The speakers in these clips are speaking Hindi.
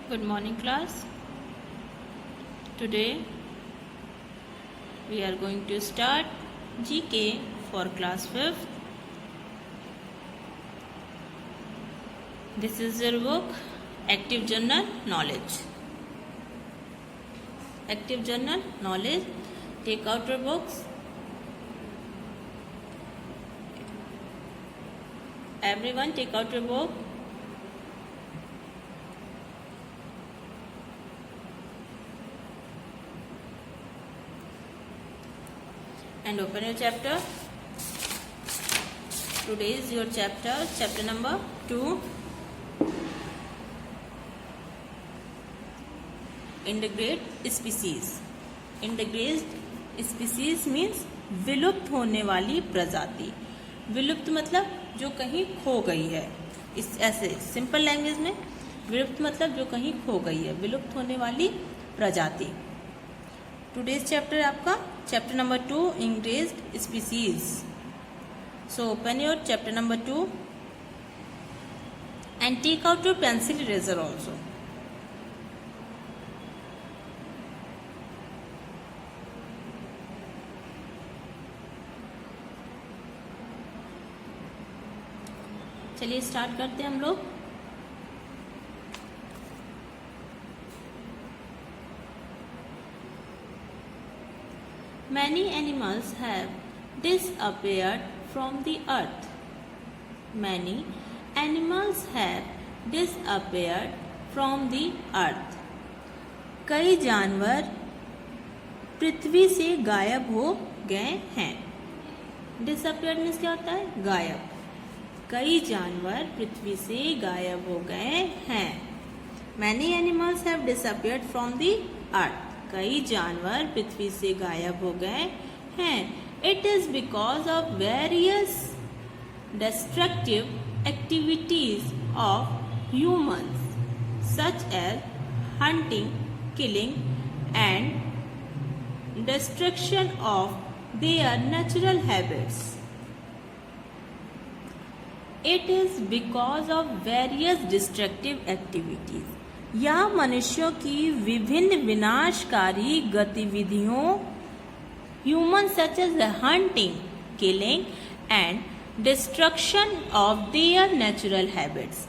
Good morning, class. Today we are going to start GK for class 5th. This is your book, Active General Knowledge. Active General Knowledge. Take out your books. Everyone, take out your book. And open your chapter. Today is your chapter number 2. Endangered species. Endangered species means विलुप्त होने वाली प्रजाति. विलुप्त मतलब जो कहीं खो गई है. इस ऐसे सिंपल लैंग्वेज में विलुप्त मतलब जो कहीं खो गई है, विलुप्त होने वाली प्रजाति. टुडेज चैप्टर आपका chapter number 2, endangered species. So open your chapter number 2 and take out your pencil eraser also. चलिए स्टार्ट करते हैं हम लोग. Many animals have disappeared from the earth. Many animals have disappeared from the earth. कई जानवर पृथ्वी से गायब हो गए हैं. Disappeared मीन्स क्या होता है? गायब. कई जानवर पृथ्वी से गायब हो गए हैं. Many animals have disappeared from the earth. कई जानवर पृथ्वी से गायब हो गए हैं. It is because of various destructive activities of humans, such as hunting, killing, and destruction of their natural habits. It is because of various destructive activities. या मनुष्यों की विभिन्न विनाशकारी गतिविधियों, human such as hunting, killing and destruction of their natural habits.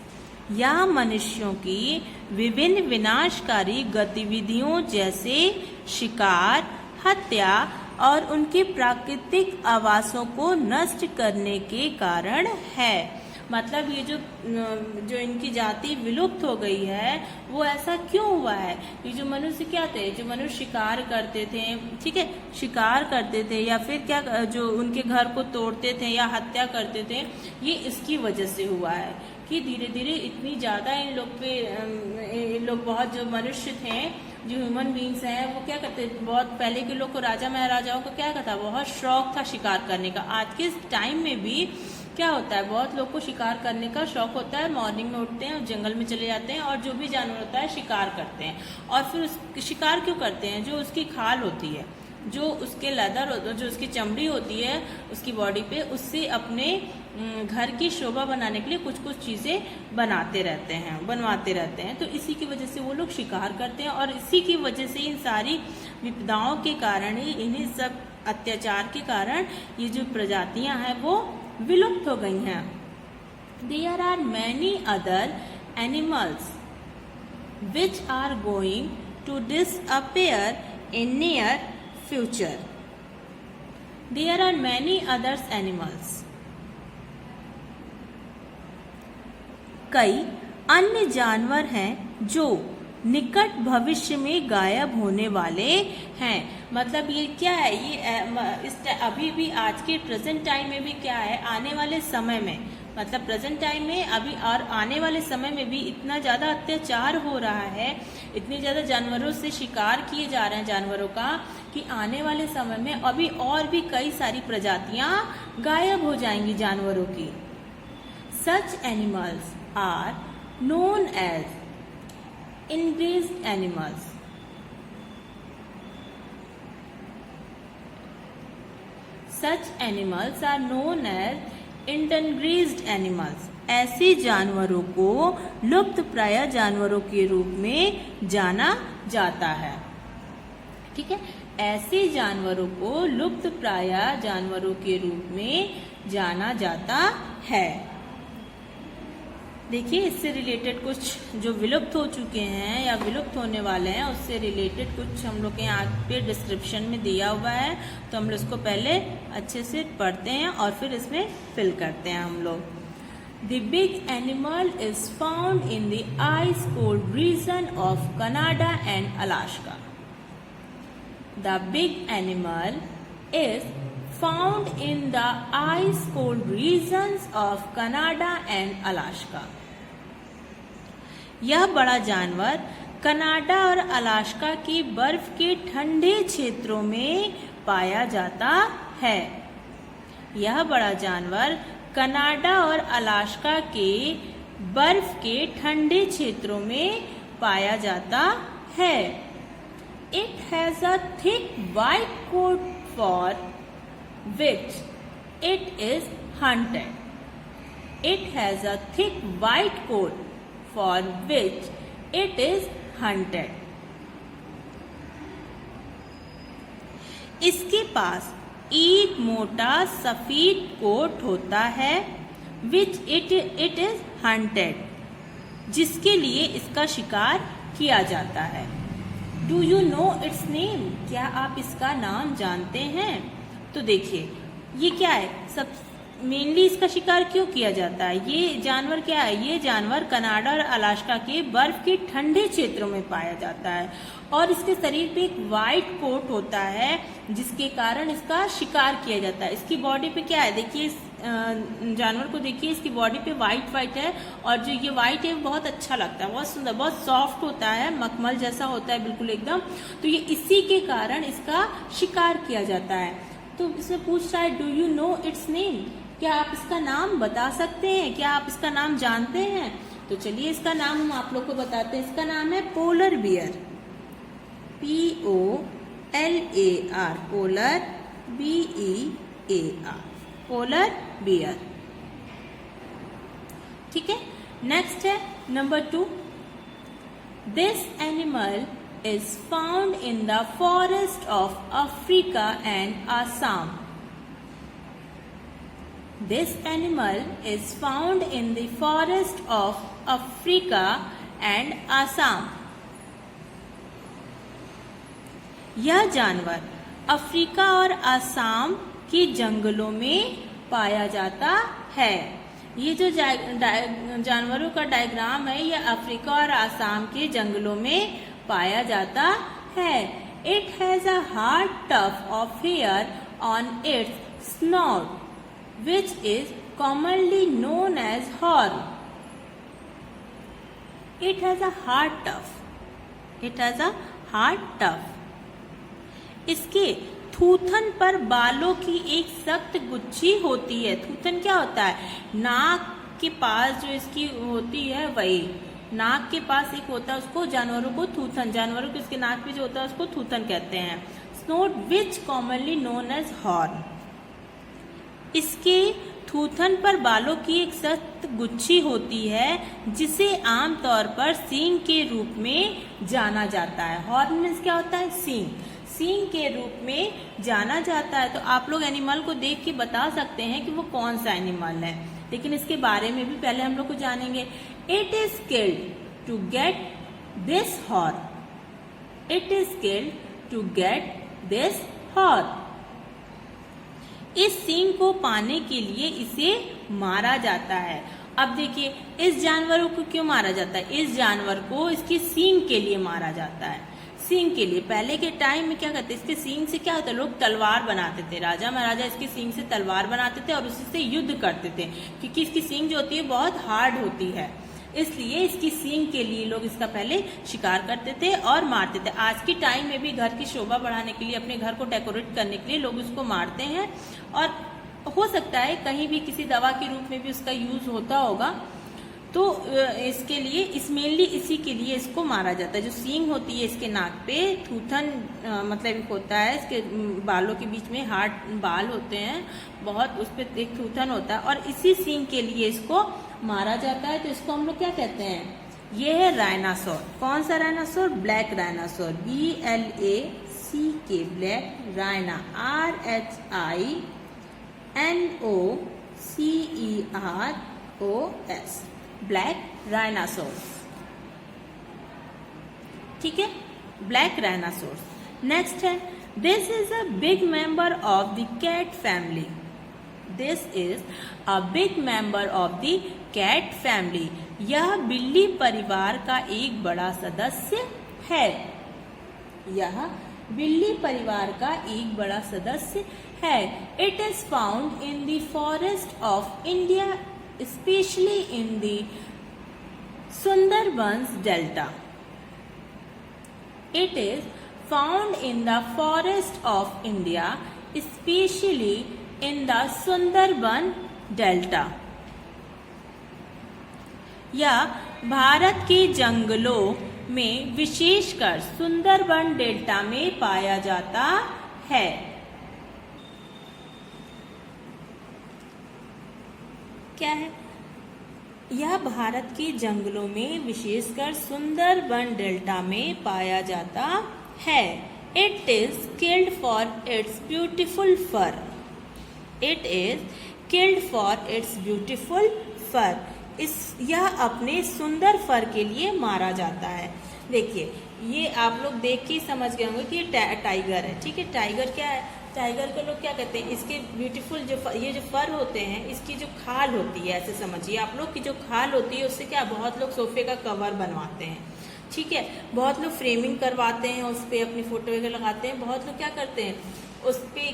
या मनुष्यों की विभिन्न विनाशकारी गतिविधियों जैसे शिकार, हत्या और उनके प्राकृतिक आवासों को नष्ट करने के कारण है. मतलब ये जो इनकी जाति विलुप्त हो गई है वो ऐसा क्यों हुआ है? ये जो मनुष्य क्या थे, जो मनुष्य शिकार करते थे, ठीक है, शिकार करते थे या फिर क्या जो उनके घर को तोड़ते थे या हत्या करते थे, ये इसकी वजह से हुआ है कि धीरे धीरे इतनी ज़्यादा इन लोग बहुत जो मनुष्य थे, जो ह्यूमन बींग्स हैं, वो क्या करते, बहुत पहले के लोग को, राजा महाराजाओं को क्या था, बहुत शौक था शिकार करने का. आज के टाइम में भी क्या होता है, बहुत लोग को शिकार करने का शौक होता है. मॉर्निंग में उठते हैं, जंगल में चले जाते हैं और जो भी जानवर होता है शिकार करते हैं. और फिर उस शिकार क्यों करते हैं? जो उसकी खाल होती है, जो उसके लेदर, जो उसकी चमड़ी होती है उसकी बॉडी पे, उससे अपने घर की शोभा बनाने के लिए कुछ कुछ चीज़ें बनवाते रहते हैं. तो इसी की वजह से वो लोग शिकार करते हैं और इसी की वजह से इन सारी विपदाओं के कारण ही, इन्हीं सब अत्याचार के कारण ये जो प्रजातियां हैं वो विलुप्त हो गई हैं. There are many other animals which are going to disappear in near future. There are many other animals. कई अन्य जानवर हैं जो निकट भविष्य में गायब होने वाले हैं. मतलब ये क्या है, ये अभी भी आज के प्रेजेंट टाइम में भी क्या है, आने वाले समय में, मतलब प्रेजेंट टाइम में अभी और आने वाले समय में भी इतना ज़्यादा अत्याचार हो रहा है, इतने ज़्यादा जानवरों से शिकार किए जा रहे हैं जानवरों का, कि आने वाले समय में अभी और भी कई सारी प्रजातियां गायब हो जाएंगी जानवरों की. Such animals are known as endangered animals. Such animals are known as endangered animals. ऐसे जानवरों को लुप्तप्राय जानवरों के रूप में जाना जाता है। ठीक है, ऐसे जानवरों को लुप्तप्राय जानवरों के रूप में जाना जाता है। देखिए, इससे रिलेटेड कुछ जो विलुप्त हो चुके हैं या विलुप्त होने वाले हैं उससे रिलेटेड कुछ हम लोग के यहाँ पे डिस्क्रिप्शन में दिया हुआ है, तो हम लोग इसको पहले अच्छे से पढ़ते हैं और फिर इसमें फिल करते हैं हम लोग। The big animal is found in the ice cold region of Canada and Alaska. The big animal is found in the ice cold regions of Canada and Alaska. यह बड़ा जानवर कनाडा और अलास्का की बर्फ के ठंडे क्षेत्रों में पाया जाता है। यह बड़ा जानवर कनाडा और अलास्का के बर्फ के ठंडे क्षेत्रों में पाया जाता है। It has a thick white coat for which it is hunted. It has a thick white coat for which it is hunted. इसके पास एक मोटा सफेद कोट होता है which it is hunted, जिसके लिए इसका शिकार किया जाता है। Do you know its name? क्या आप इसका नाम जानते हैं? तो देखिए, ये क्या है, सब मेनली इसका शिकार क्यों किया जाता है? ये जानवर क्या है? ये जानवर कनाडा और अलास्का के बर्फ के ठंडे क्षेत्रों में पाया जाता है और इसके शरीर पे एक वाइट कोट होता है जिसके कारण इसका शिकार किया जाता है। इसकी बॉडी पे क्या है, देखिए इस जानवर को देखिए, इसकी बॉडी पे वाइट वाइट है और जो ये वाइट है बहुत अच्छा लगता है, बहुत सुंदर, बहुत सॉफ्ट होता है, मखमल जैसा होता है बिल्कुल एकदम। तो ये इसी के कारण इसका शिकार किया जाता है। तो इसमें पूछ रहा है do you know it's name? क्या आप इसका नाम बता सकते हैं? क्या आप इसका नाम जानते हैं? तो चलिए इसका नाम हम आप लोग को बताते हैं। इसका नाम है polar bear, POLAR, polar, BEAR, polar bear. ठीक है, नेक्स्ट है number 2। This animal is found in the forest of Africa and Assam. This animal is found in the forest of Africa and Assam. यह जानवर अफ्रीका और असम के जंगलों में पाया जाता है। ये जो जानवरों का डायग्राम है, ये अफ्रीका और असम के जंगलों में पाया जाता है। It has a hard tuft of hair on its snout, which is commonly known as horn. It has a hard tuft. It has a hard tuft. इसके थूथन पर बालों की एक सख्त गुच्छी होती है। थूथन क्या होता है? नाक के पास जो इसकी होती है, वही नाक के पास एक होता है, उसको जानवरों को थूथन, जानवरों के इसके नाक पे जो होता है उसको थूथन कहते हैं। स्नोट विच कॉमनली नोन एज हॉर्न। इसके थूथन पर बालों की एक सख्त गुच्छी होती है जिसे आमतौर पर सींग के रूप में जाना जाता है। हॉर्न मीन्स क्या होता है? सींग। सींग के रूप में जाना जाता है। तो आप लोग एनिमल को देख के बता सकते हैं कि वो कौन सा एनिमल है, लेकिन इसके बारे में भी पहले हम लोग को जानेंगे। It is killed to get this horn. It is killed to get this horn. इस सींग को पाने के लिए इसे मारा जाता है। अब देखिए, इस जानवर को क्यों मारा जाता है? इस जानवर को इसकी सींग के लिए मारा जाता है। सींग के लिए पहले के टाइम में क्या करते, इसके सींग से क्या होता है, लोग तलवार बनाते थे। राजा महाराजा इसके सींग से तलवार बनाते थे और उसी से युद्ध करते थे, क्योंकि इसकी सींग जो होती है बहुत हार्ड होती है, इसलिए इसकी सींग के लिए लोग इसका पहले शिकार करते थे और मारते थे। आज के टाइम में भी घर की शोभा बढ़ाने के लिए, अपने घर को डेकोरेट करने के लिए लोग इसको मारते हैं और हो सकता है कहीं भी किसी दवा के रूप में भी उसका यूज होता होगा। तो इसके लिए मेनली इसी के लिए इसको मारा जाता है। जो सींग होती है इसके नाक पे, थूथन मतलब होता है, इसके बालों के बीच में हार्ड बाल होते हैं बहुत, उस पर एक थूथन होता है और इसी सींग के लिए इसको मारा जाता है तो इसको हम लोग क्या कहते हैं, ये है राइनासोर। कौन सा rhinoceros, black rhinoceros, BLACK, black, rhino RHINOCEROS, black rhinoceros. ठीक है, ब्लैक राइनासोर्स। नेक्स्ट है, this is a big member of the cat family. This is a big member of the cat family. यह बिल्ली परिवार का एक बड़ा सदस्य है। यह बिल्ली परिवार का एक बड़ा सदस्य है। It is found in the forest of India, specially in the Sundarbans delta. It is found in the forest of India, especially in the Sundarban Delta. यह भारत के जंगलों में विशेषकर सुंदरबन डेल्टा में पाया जाता है। क्या है, यह भारत के जंगलों में विशेषकर सुंदरबन डेल्टा में पाया जाता है। It is killed for its beautiful fur. It is killed for its beautiful fur. यह अपने सुंदर फर के लिए मारा जाता है। देखिए, ये आप लोग देख के समझ गए होंगे कि ये टाइगर है। ठीक है, टाइगर क्या है, टाइगर को लोग क्या कहते हैं, इसके ब्यूटीफुल ये जो फर होते हैं, इसकी जो खाल होती है, ऐसे समझिए आप लोग की जो खाल होती है उससे क्या बहुत लोग सोफे का कवर बनवाते हैं। ठीक है, बहुत लोग फ्रेमिंग करवाते हैं, उस पर अपनी फोटो वगैरह लगाते हैं। बहुत लोग क्या करते हैं, उस पर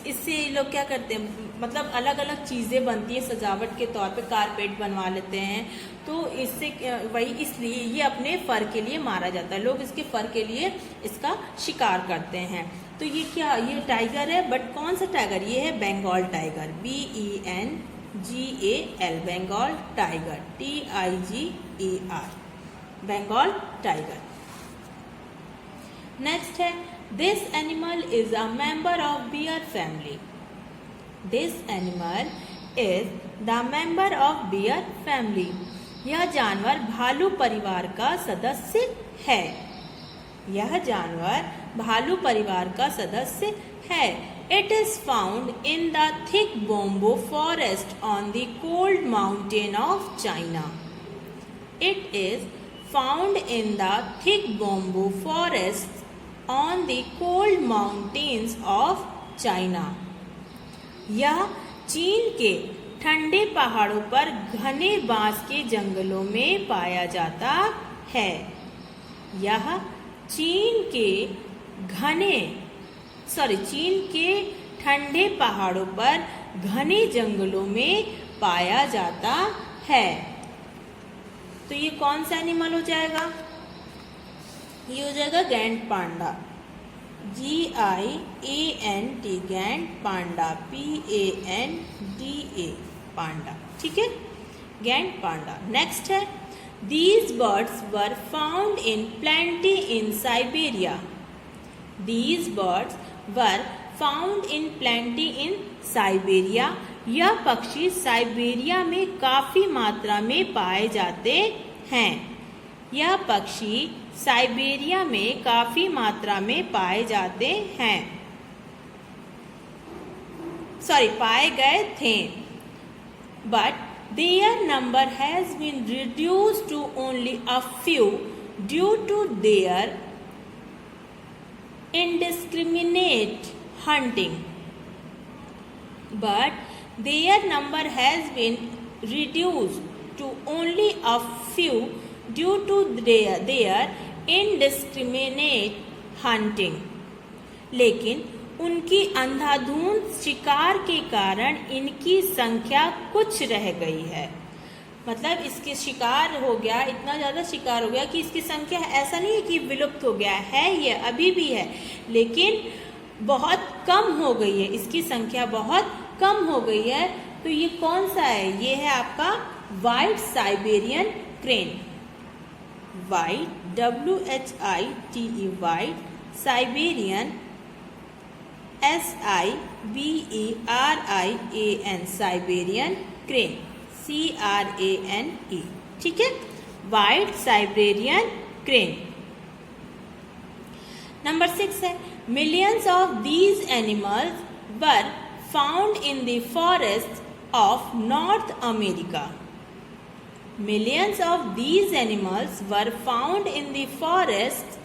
इससे लोग क्या करते हैं, मतलब अलग अलग चीज़ें बनती हैं सजावट के तौर पे, कारपेट बनवा लेते हैं। तो इससे वही, इसलिए ये अपने फर के लिए मारा जाता है। लोग इसके फर के लिए इसका शिकार करते हैं। तो ये क्या, ये टाइगर है, बट कौन सा टाइगर, ये है Bengal tiger, BENGAL, Bengal tiger, TIGER, Bengal tiger. Next है, this animal is a member of bear family. This animal is the member of bear family. यह जानवर भालू परिवार का सदस्य है। यह जानवर भालू परिवार का सदस्य है। It is found in the thick Bombo forest on the cold mountain of China. It is found in the thick Bombo forest on the cold mountains of China. यह चीन के ठंडे पहाड़ों पर घने बांस के जंगलों में पाया जाता है। यह चीन के ठंडे पहाड़ों पर घने जंगलों में पाया जाता है। तो ये कौन सा एनिमल हो जाएगा, ये हो जाएगा गैंड पांडा, GIANT, गैंड पांडा, PANDA, पांडा। ठीक है, गैंड पांडा। नेक्स्ट है, These birds were found in plenty in Siberia. These birds were found in plenty in Siberia. यह पक्षी साइबेरिया में काफी मात्रा में पाए जाते हैं। यह पक्षी साइबेरिया में काफी मात्रा में पाए जाते हैं, पाए गए थे। But their number has been reduced to only a few due to their indiscriminate hunting. But their number has been reduced to only a few due to their indiscriminate hunting. लेकिन उनकी अंधाधुंध शिकार के कारण इनकी संख्या कुछ रह गई है। मतलब इसके शिकार हो गया, इतना ज़्यादा शिकार हो गया कि इसकी संख्या ऐसा नहीं है कि विलुप्त हो गया है, ये अभी भी है, लेकिन बहुत कम हो गई है, इसकी संख्या बहुत कम हो गई है। तो ये कौन सा है, ये है आपका white Siberian crane, white, WHITE, white Siberian, SIBERIAN, Siberian crane, CRANE, ठीक है, व्हाइट साइबेरियन क्रेन। नंबर 6 है, millions of these animals were found in the forest of north America. Millions of these animals were found in the forests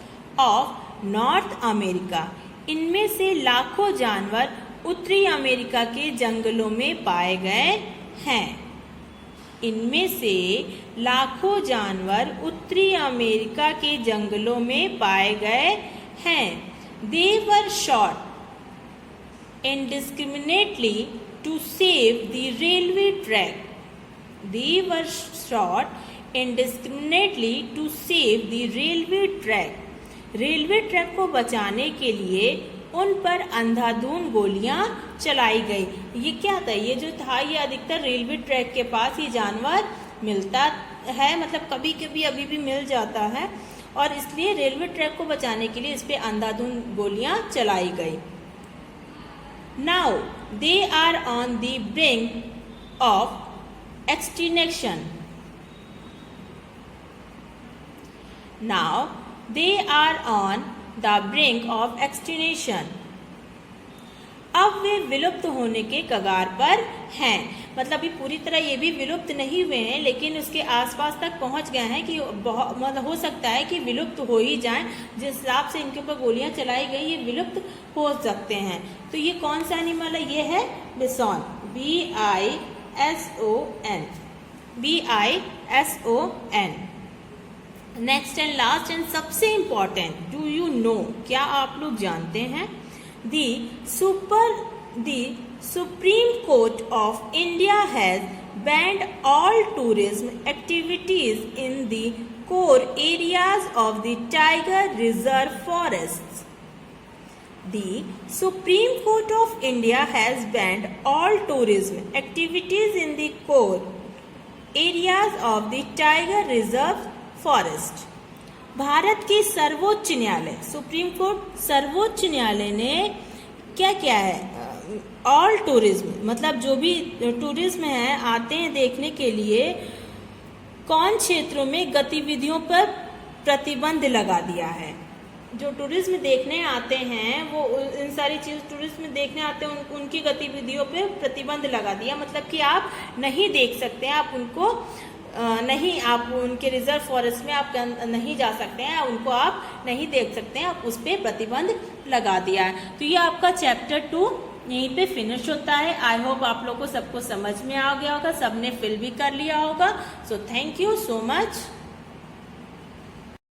of North America. इनमें से लाखों जानवर उत्तरी अमेरिका के जंगलों में पाए गए हैं। इनमें से लाखों जानवर उत्तरी अमेरिका के जंगलों में पाए गए हैं। They were shot indiscriminately to save the railway track. They were shot indiscriminately to save the railway track. Railway track को बचाने के लिए उन पर अंधाधुंध गोलियां चलाई गई। ये क्या था, ये जो था ये अधिकतर रेलवे ट्रैक के पास ये जानवर मिलता है, मतलब कभी कभी अभी भी मिल जाता है, और इसलिए रेलवे ट्रैक को बचाने के लिए इस पे अंधाधुंध गोलियां चलाई गई। Now they are on the brink of extinction. Now they are on the brink of extinction. अब वे विलुप्त होने के कगार पर हैं, मतलब अभी पूरी तरह ये भी विलुप्त नहीं हुए हैं, लेकिन उसके आसपास तक पहुंच गए हैं कि मतलब हो सकता है कि विलुप्त हो ही जाएं। जिस हिसाब से इनके ऊपर गोलियां चलाई गई ये विलुप्त हो सकते हैं। तो ये कौन सा एनिमल है, ये है बिसॉन, BISON। Next and last and सबसे इंपॉर्टेंट, डू यू नो, क्या आप लोग जानते हैं, the supreme court of India has banned all tourism activities in the core areas of the tiger reserve forest. The Supreme Court of India has banned all tourism activities in the core areas of the Tiger Reserve Forest. Bharat के सर्वोच्च न्यायालय, सुप्रीम कोर्ट सर्वोच्च न्यायालय ने क्या किया है, ऑल टूरिज्म, मतलब जो भी टूरिज्म है आते हैं देखने के लिए, कौन क्षेत्रों में गतिविधियों पर प्रतिबंध लगा दिया है। जो टूरिज्म देखने आते हैं वो इन सारी चीज टूरिज्म देखने आते हैं उनकी गतिविधियों पे प्रतिबंध लगा दिया, मतलब कि आप नहीं देख सकते हैं, आप उनको नहीं, आप उनके रिजर्व फॉरेस्ट में आप नहीं जा सकते हैं, उनको आप नहीं देख सकते हैं, आप उस पर प्रतिबंध लगा दिया है। तो ये आपका चैप्टर 2 यहीं पे फिनिश होता है। आई होप आप लोग को सबको समझ में आ गया होगा, सबने फिल भी कर लिया होगा। So thank you so much.